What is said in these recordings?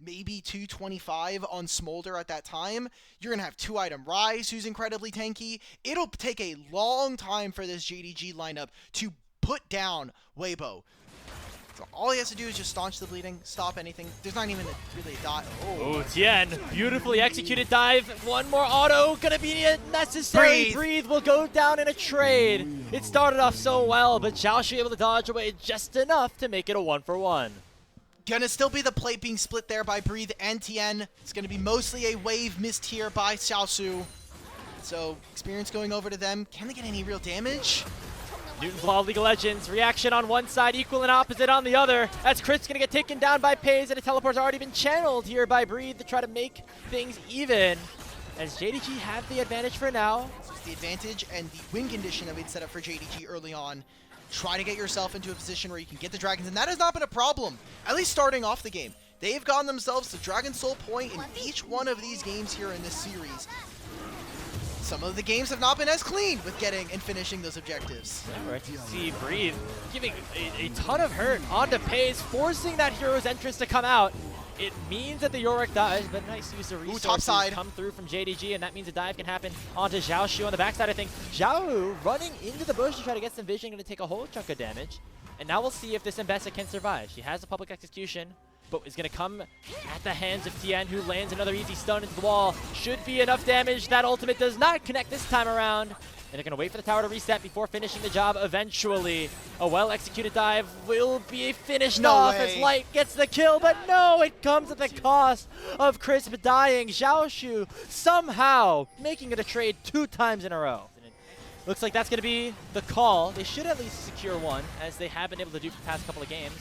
maybe 225 on Smolder at that time. You're going to have 2-item Rise, who's incredibly tanky. It'll take a long time for this JDG lineup to put down Weibo. So all he has to do is just staunch the bleeding, stop anything. There's not even really a dot. Oh, Tien, beautifully executed dive. One more auto, gonna be necessary. Breathe will go down in a trade. It started off so well, but Xiaoshu able to dodge away just enough to make it a 1-for-1. Gonna still be the plate being split there by Breathe and Tien. It's gonna be mostly a wave missed here by Xiaoshu. So experience going over to them. Can they get any real damage? Newton's Law League of Legends, reaction on one side, equal and opposite on the other. As Chris gonna get taken down by Pays, and a teleport's already been channeled here by Breathe to try to make things even. As JDG have the advantage for now. The advantage and the win condition that we'd set up for JDG early on. Try to get yourself into a position where you can get the dragons, and that has not been a problem, at least starting off the game. They've gotten themselves to Dragon Soul Point in each one of these games here in this series. Some of the games have not been as clean with getting and finishing those objectives. Yeah, right. You see Breathe giving a ton of hurt onto Pays, forcing that hero's entrance to come out. It means that the Yorick dies, but nice use of resources top side. come through from JDG, and that means a dive can happen onto Xiaoshu on the backside, I think. Xiao running into the bush to try to get some vision, going to take a whole chunk of damage. And now we'll see if this Mbessa can survive. She has a public execution, but is going to come at the hands of Tien, who lands another easy stun into the wall. Should be enough damage. That ultimate does not connect this time around. And they're going to wait for the tower to reset before finishing the job eventually. A well-executed dive will be finished off as Light gets the kill, but no, it comes at the cost of Crisp dying. Xiaoshu somehow making it a trade 2 times in a row. Looks like that's going to be the call. They should at least secure one, as they have been able to do for the past couple of games.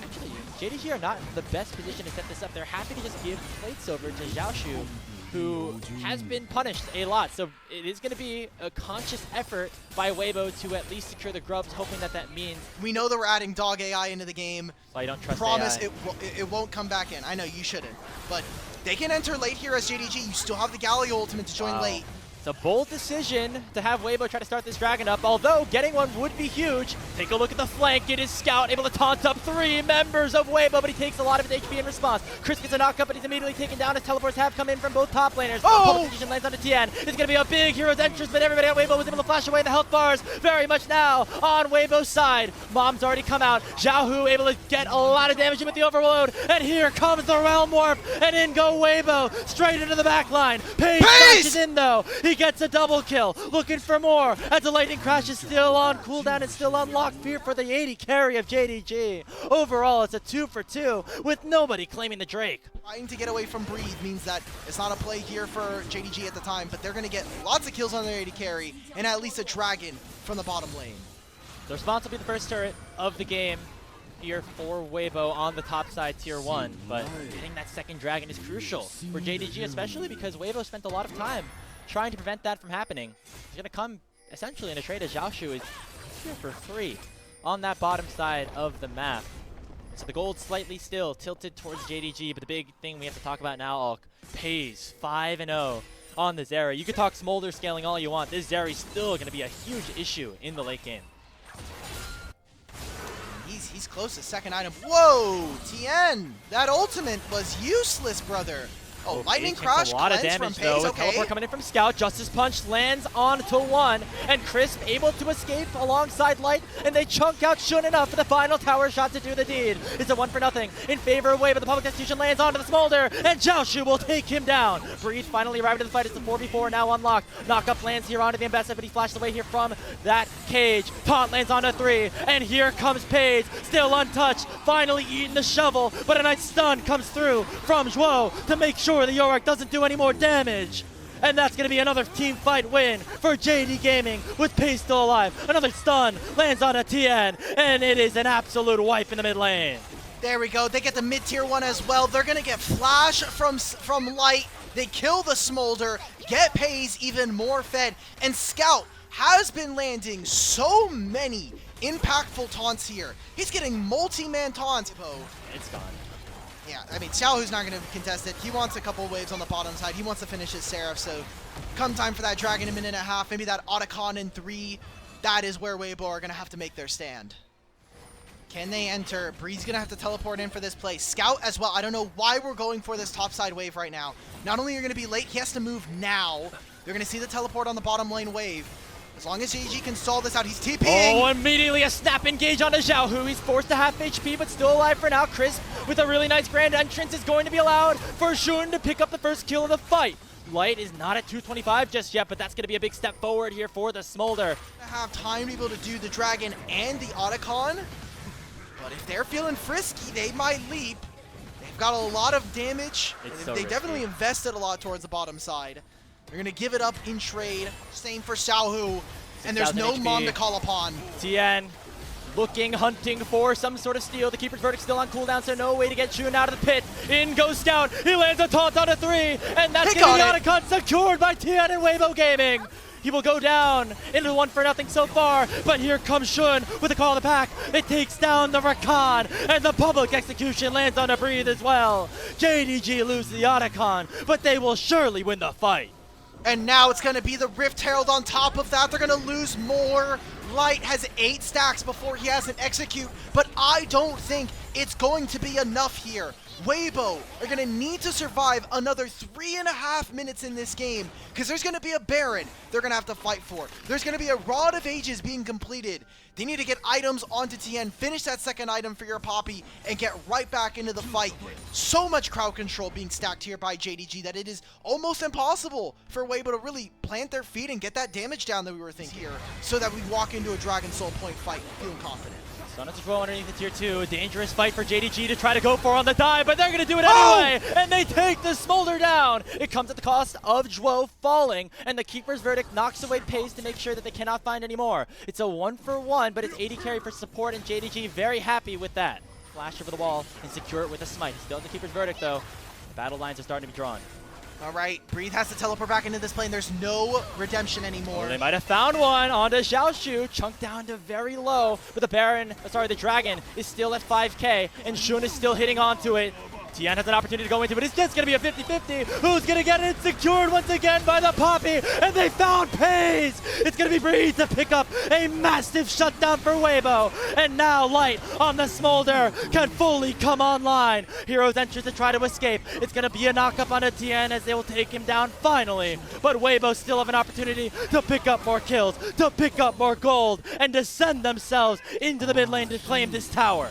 Actually, JDG are not in the best position to set this up. They're happy to just give plates over to Xiaoshu, who has been punished a lot. So it is going to be a conscious effort by Weibo to at least secure the grubs, hoping that that means... We know that we're adding dog AI into the game. Well, I don't trust Promise AI. it won't come back in. I know you shouldn't. But they can enter late here as JDG. You still have the Galio ultimate to join late. It's a bold decision to have Weibo try to start this dragon up, although getting one would be huge. Take a look at the flank. It is Scout able to taunt up 3 members of Weibo, but he takes a lot of his HP in response. Chris gets a knockup, but he's immediately taken down as teleports have come in from both top laners. Public decision lands onto Tien. It's going to be a big hero's entrance, but everybody at Weibo was able to flash away the health bars very much now on Weibo's side. Mom's already come out. Xiaohu able to get a lot of damage in with the overload, and here comes the Realm Warp, and in go Weibo, straight into the back line. Paige crashes in though. He gets a double kill, looking for more as the lightning crash is still on cooldown and still unlocked here for the 80 carry of JDG. Overall, it's a 2-for-2 with nobody claiming the Drake. Trying to get away from Breathe means that it's not a play here for JDG at the time, but they're going to get lots of kills on their 80 carry and at least a dragon from the bottom lane. The response will be the first turret of the game here for Weibo on the top side tier 1, but getting that second dragon is crucial for JDG, especially because Weibo spent a lot of time trying to prevent that from happening. He's going to come essentially in a trade as Xiaoshu is here for free on that bottom side of the map. So the gold slightly still tilted towards JDG, but the big thing we have to talk about now, Pays 5-0 on the Zeri. You could talk Smolder scaling all you want. This Zeri's still going to be a huge issue in the late game. He's close to second item. Whoa, Tien! That ultimate was useless, brother. Oh, lightning crash, a lot of cleanse damage from though. Pays, With teleport coming in from Scout, Justice Punch lands onto 1, and Crisp able to escape alongside Light, and they chunk out Shun enough for the final tower shot to do the deed. It's a 1-for-0 in favor of Weibo, but the public execution lands onto the Smolder, and Xiaoshu will take him down. Breathe finally arrived in the fight. It's a 4v4 now unlocked. Knockup lands here onto the Mbessa, but he flashes away here from that cage. Taunt lands onto 3, and here comes Pays, still untouched, finally eating the shovel, but a nice stun comes through from Zhuo to make sure the Yorick doesn't do any more damage. And that's going to be another team fight win for JD Gaming with Pays still alive. Another stun lands on a Tien, and it is an absolute wipe in the mid lane. There we go. They get the mid-tier 1 as well. They're going to get flash from Light. They kill the Smolder, get Pays even more fed, and Scout has been landing so many impactful taunts here. He's getting multi-man taunts. It's gone. Yeah, I mean, Xiaohu's not going to contest it. He wants a couple waves on the bottom side. He wants to finish his Seraph, so come time for that dragon in a minute and a half, maybe that Otacon in 3, that is where Weibo are going to have to make their stand. Can they enter? Bree's gonna have to teleport in for this play. Scout as well. I don't know why we're going for this topside wave right now. Not only are you gonna be late, he has to move now. You're gonna see the teleport on the bottom lane wave. As long as JDG can stall this out, he's TPing. Oh, immediately a snap engage onto Xiaohu. He's forced to half HP, but still alive for now. Crisp with a really nice grand entrance is going to be allowed for Shun to pick up the first kill of the fight. Light is not at 225 just yet, but that's going to be a big step forward here for the Smolder. Have time to be able to do the Dragon and the Otacon, but if they're feeling frisky, they might leap. They've got a lot of damage. They definitely invested a lot towards the bottom side. They're going to give it up in trade. Same for Xiaohu, and there's no mom to call upon. Tien looking, hunting for some sort of steal. The Keeper's Verdict still on cooldown, so no way to get Shun out of the pit. In goes Scout. He lands a taunt on a 3, and that's going to be Otacon secured by Tien and Weibo Gaming. He will go down into the 1-for-0 so far, but here comes Shun with a call in the pack. It takes down the Rakan, and the public execution lands on a Breathe as well. JDG lose the Otacon, but they will surely win the fight. And now it's going to be the Rift Herald on top of that. They're going to lose more. Light has 8 stacks before he has an execute, but I don't think it's going to be enough here. Weibo are going to need to survive another 3.5 minutes in this game because there's going to be a Baron they're going to have to fight for. There's going to be a Rod of Ages being completed. They need to get items onto Tien, finish that second item for your Poppy, and get right back into the fight. So much crowd control being stacked here by JDG that it is almost impossible for Weibo to really plant their feet and get that damage down that we were thinking here so that we walk into a Dragon Soul point fight feeling confident. Sun is throw underneath the tier 2. A dangerous fight for JDG to try to go for on the dive, but they're going to do it anyway, and they take the Smolder down. It comes at the cost of Zhuo falling, and the Keeper's Verdict knocks away pace to make sure that they cannot find any more. It's a 1-for-1, but it's 80 carry for support, and JDG very happy with that. Flash over the wall and secure it with a smite. Still in the Keeper's Verdict, though. The battle lines are starting to be drawn. All right, Breathe has to teleport back into this plane. There's no redemption anymore. Well, they might have found one onto Xiaoshu, chunked down to very low, but the Dragon is still at 5k, and Shun is still hitting onto it. Tien has an opportunity to go into it. It's just going to be a 50-50. Who's going to get it? Secured once again by the Poppy, and they found Paze. It's going to be Breeze to pick up a massive shutdown for Weibo. And now Light on the Smolder can fully come online. Heroes enters to try to escape. It's going to be a knock-up on a Tien as they will take him down finally. But Weibo still have an opportunity to pick up more kills, to pick up more gold, and to send themselves into the mid lane to claim this tower.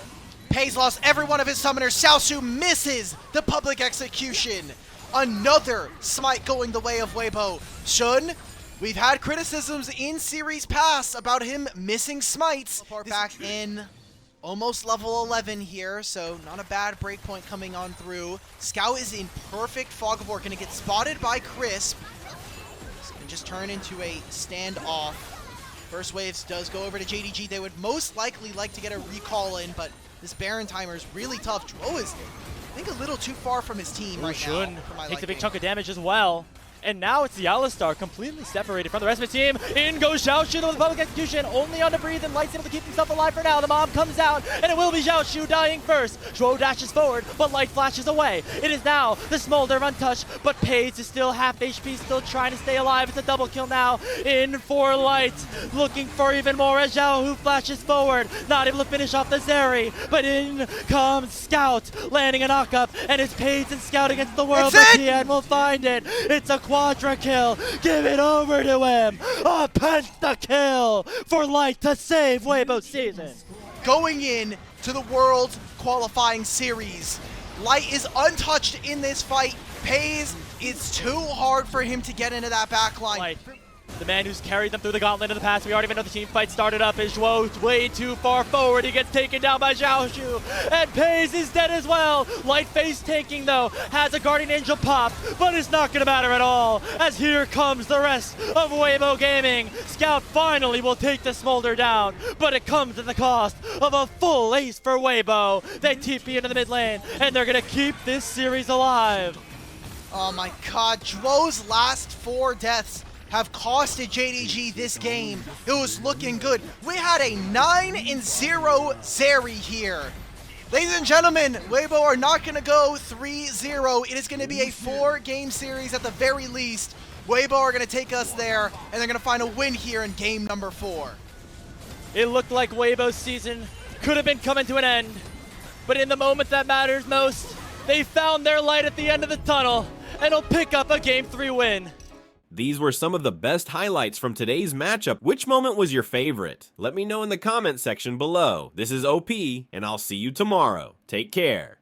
Paze lost every one of his summoners. Xiaoshu misses the public execution. Another smite going the way of Weibo. Shun, we've had criticisms in series past about him missing smites. Back in almost level 11 here, so not a bad breakpoint coming on through. Scout is in perfect fog of war, gonna get spotted by Crisp. And just turn into a standoff. First waves does go over to JDG. They would most likely like to get a recall in, but this Baron timer is really tough. Zhuo is, I think, a little too far from his team right now. Takes a big chunk of damage as well. And now it's the Alistar completely separated from the rest of the team. In goes Xiaoshu with the public execution. Only on the Breathe, and Light's able to keep himself alive for now. The Mom comes out, and it will be Xiaoshu dying first. Zhuo dashes forward, but Light flashes away. It is now the Smolder untouched, but Paze is still half HP, still trying to stay alive. It's a double kill now. In for Light, looking for even more as Xiaohu flashes forward. Not able to finish off the Zeri, but in comes Scout, landing a knockup, and it's Paze and Scout against the world, but Tien will find it. It's a quadra kill. Give it over to him. A penta kill for Light to save Weibo's season. Going in to the World Qualifying Series, Light is untouched in this fight. Paze, it's too hard for him to get into that backline. Light, the man who's carried them through the gauntlet in the past. We already even know the team fight started up. Is Zhuo way too far forward. He gets taken down by Xiaoshu. And Paze is dead as well. Light face tanking though. Has a Guardian Angel pop. But it's not going to matter at all. As here comes the rest of Weibo Gaming. Scout finally will take the Smolder down. But it comes at the cost of a full ace for Weibo. They TP into the mid lane. And they're going to keep this series alive. Oh my god. Zhuo's last 4 deaths have costed JDG this game. It was looking good. We had a 9-0 Zeri here. Ladies and gentlemen, Weibo are not going to go 3-0. It is going to be a 4-game series at the very least. Weibo are going to take us there, and they're going to find a win here in game number 4. It looked like Weibo's season could have been coming to an end. But in the moment that matters most, they found their light at the end of the tunnel and will pick up a Game 3 win. These were some of the best highlights from today's matchup. Which moment was your favorite? Let me know in the comment section below. This is OP, and I'll see you tomorrow. Take care.